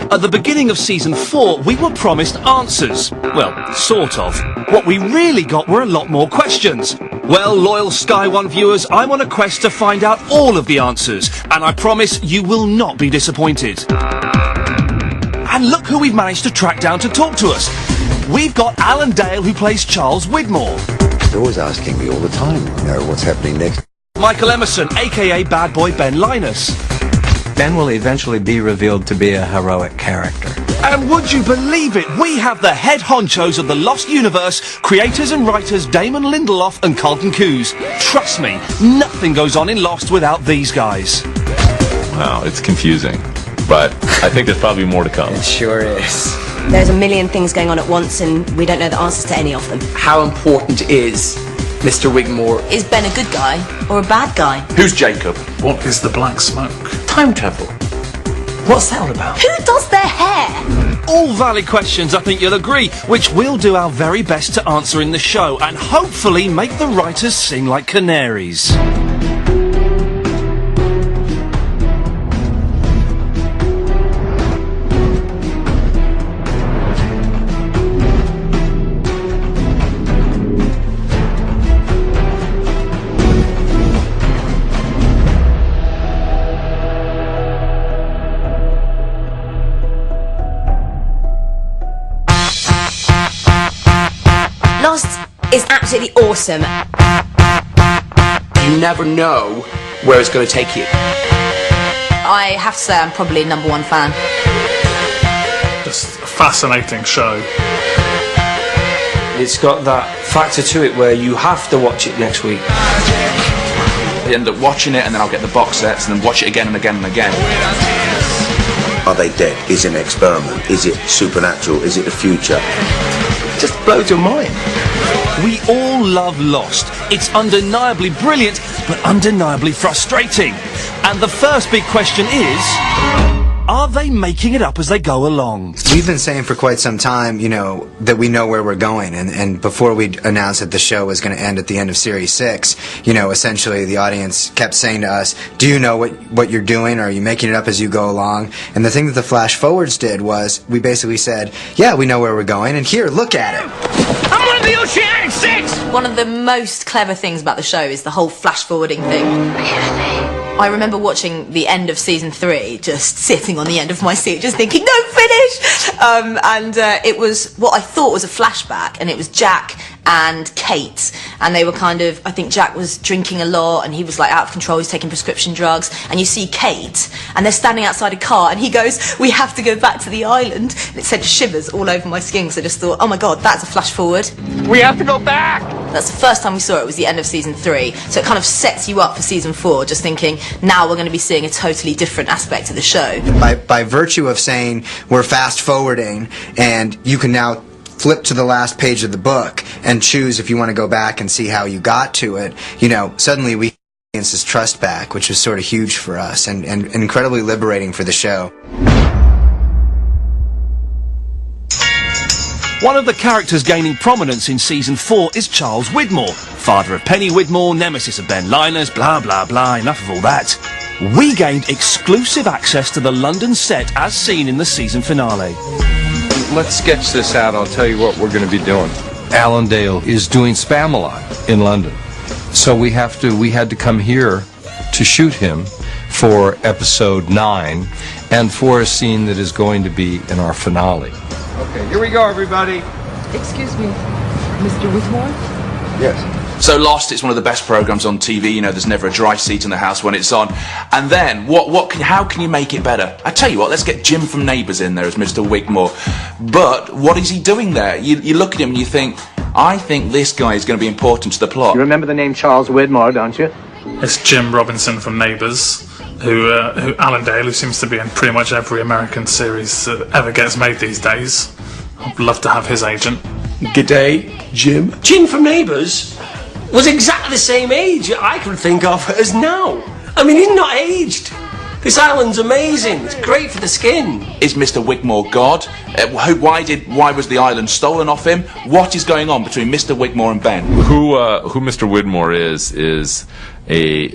At the beginning of season 4, we were promised answers. Well, sort of. What we really got were a lot more questions. Well, loyal Sky One viewers, I'm on a quest to find out all of the answers, and I promise you will not be disappointed. And look who we've managed to track down to talk to us. We've got Alan Dale, who plays Charles Widmore. They're always asking me all the time, what's happening next. Michael Emerson, aka Bad Boy Ben Linus. Ben will eventually be revealed to be a heroic character. And would you believe it, we have the head honchos of the Lost universe, creators and writers Damon Lindelof and Carlton Cuse. Trust me, nothing goes on in Lost without these guys. Wow, it's confusing, but I think there's probably more to come. It sure is. There's a million things going on at once and we don't know the answers to any of them. How important is Mr. Wigmore? Is Ben a good guy or a bad guy? Who's Jacob? What is the black smoke? Time travel. What's that all about? Who does their hair? All valid questions, I think you'll agree, which we'll do our very best to answer in the show and hopefully make the writers sing like canaries. Lost is absolutely awesome. You never know where it's going to take you. I have to say I'm probably #1 fan. Just a fascinating show. It's got that factor to it where you have to watch it next week. I end up watching it and then I'll get the box sets and then watch it again and again and again. Are they dead? Is it an experiment? Is it supernatural? Is it the future? It just blows your mind. We all love Lost. It's undeniably brilliant, but undeniably frustrating. And the first big question is, are they making it up as they go along? We've been saying for quite some time, that we know where we're going, and before we announced that the show was going to end at the end of Series 6, essentially the audience kept saying to us, do you know what you're doing, or are you making it up as you go along? And the thing that the flash forwards did was, we basically said, yeah, we know where we're going, and here, look at it. I'm one of the Oceanic Six! One of the most clever ththings about the show is the whole flash forwarding thing. I remember watching the end of season 3, just sitting on the end of my seat, just thinking, no, finish! It was what I thought was a flashback, and it was Jack and Kate, and they were I think Jack was drinking a lot, and he was like out of control, he's taking prescription drugs, and you see Kate, and they're standing outside a car, and he goes, we have to go back to the island, and it sent shivers all over my skin, so I just thought, oh my god, that's a flash forward. We have to go back! That's the first time we saw it, was the end of season 3, so it kind of sets you up for season 4, just thinking, now we're going to be seeing a totally different aspect of the show. By virtue of saying we're fast forwarding, and you can now flip to the last page of the book and choose if you want to go back and see how you got to it, suddenly we get this trust back, which was sort of huge for us and incredibly liberating for the show. One of the characters gaining prominence in season 4 is Charles Widmore, father of Penny Widmore, nemesis of Ben Linus, blah blah blah, enough of all that. We gained exclusive access to the London set as seen in the season finale. Let's sketch this out. I'll tell you what we're going to be doing. Alan Dale is doing Spamalot in London. So we had to come here to shoot him for episode 9 and for a scene that is going to be in our finale. Okay, here we go, everybody. Excuse me, Mr. Whitmore? Yes. So Lost, it's one of the best programmes on TV, there's never a dry seat in the house when it's on. And then, how can you make it better? I tell you what, let's get Jim from Neighbours in there as Mr. Wigmore. But what is he doing there? You look at him and you think, I think this guy is going to be important to the plot. You remember the name Charles Widmore, don't you? It's Jim Robinson from Neighbours, who Alan Dale, who seems to be in pretty much every American series that ever gets made these days. I'd love to have his agent. G'day, Jim. Jim from Neighbours was exactly the same age I can think of as now. I mean, he's not aged. This island's amazing. It's great for the skin. Is Mr. Wigmore God? Why was the island stolen off him? What is going on between Mr. Wigmore and Ben? Who Mr. Widmore is a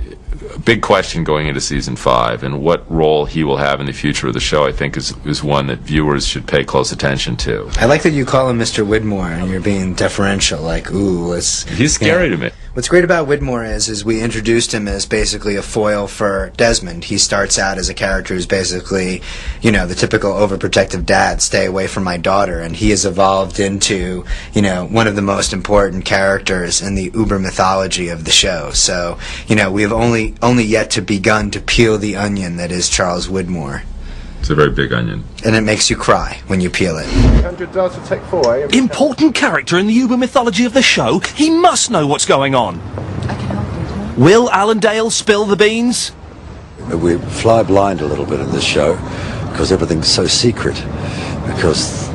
big question going into season 5, and what role he will have in the future of the show, I think, is one that viewers should pay close attention to. I like that you call him Mr. Widmore and you're being deferential, like, ooh, he's scary to me. What's great about Widmore is we introduced him as basically a foil for Desmond. He starts out as a character who's basically, you know, the typical overprotective dad, stay away from my daughter, and he has evolved into, you know, one of the most important characters in the uber mythology of the show. So, you know, we have only yet to begun to peel the onion that is Charles Widmore. It's a very big onion. And it makes you cry when you peel it. $100 for take 4, eh? Important character in the uber mythology of the show. He must know what's going on. Will Allendale spill the beans? We fly blind a little bit in this show because everything's so secret. Because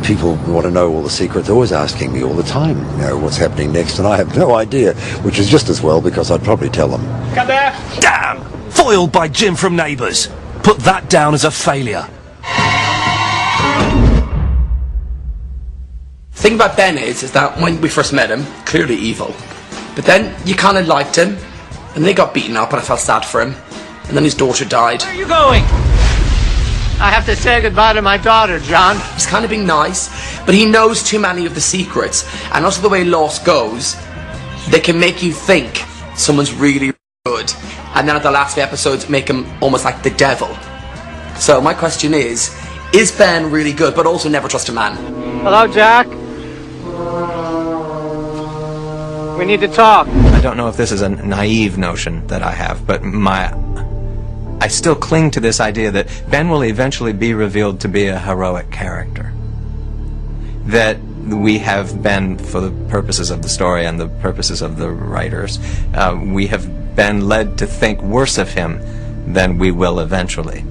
people want to know all the secrets. They're always asking me all the time, you know, what's happening next, and I have no idea, which is just as well because I'd probably tell them. Come there! Damn! Foiled by Jim from Neighbours. Put that down as a failure. The thing about Ben is that when we first met him, clearly evil. But then you kind of liked him, and then he got beaten up and I felt sad for him. And then his daughter died. Where are you going? I have to say goodbye to my daughter, John. He's kind of being nice, but he knows too many of the secrets. And also the way Lost goes, they can make you think someone's really good. And then at the last few episodes, make him almost like the devil. So my question is Ben really good, but also never trust a man? Hello, Jack. We need to talk. I don't know if this is a naive notion that I have, but I still cling to this idea that Ben will eventually be revealed to be a heroic character. That we have been, for the purposes of the story and the purposes of the writers, we have been led to think worse of him than we will eventually.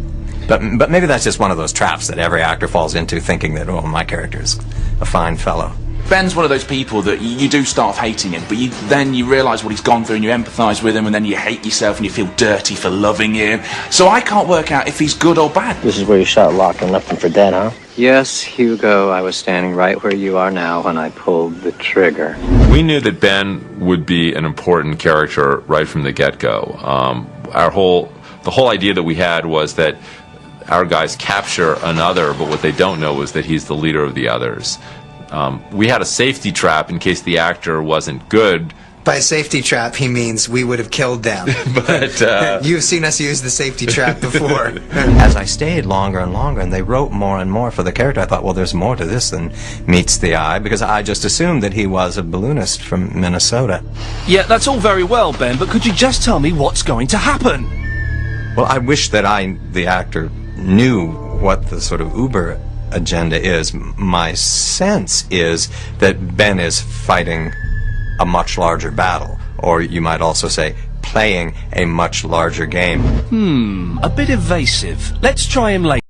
But maybe that's just one of those traps that every actor falls into, thinking that, oh, my character is a fine fellow. Ben's one of those people that you do start off hating him, but then you realise what he's gone through and you empathise with him, and then you hate yourself and you feel dirty for loving him. So I can't work out if he's good or bad. This is where you shot Locke and left him for dead, huh? Yes, Hugo, I was standing right where you are now when I pulled the trigger. We knew that Ben would be an important character right from the get-go. The whole idea that we had was that our guys capture another, but what they don't know is that he's the leader of the others. We had a safety trap in case the actor wasn't good. By safety trap, he means we would have killed them. But you've seen us use the safety trap before. As I stayed longer and longer, and they wrote more and more for the character, I thought, well, there's more to this than meets the eye, because I just assumed that he was a balloonist from Minnesota. Yeah, that's all very well, Ben, but could you just tell me what's going to happen? Well, I wish that the actor, knew what the sort of uber agenda is. My sense is that Ben is fighting a much larger battle, or you might also say playing a much larger game. A bit evasive. Let's try him later.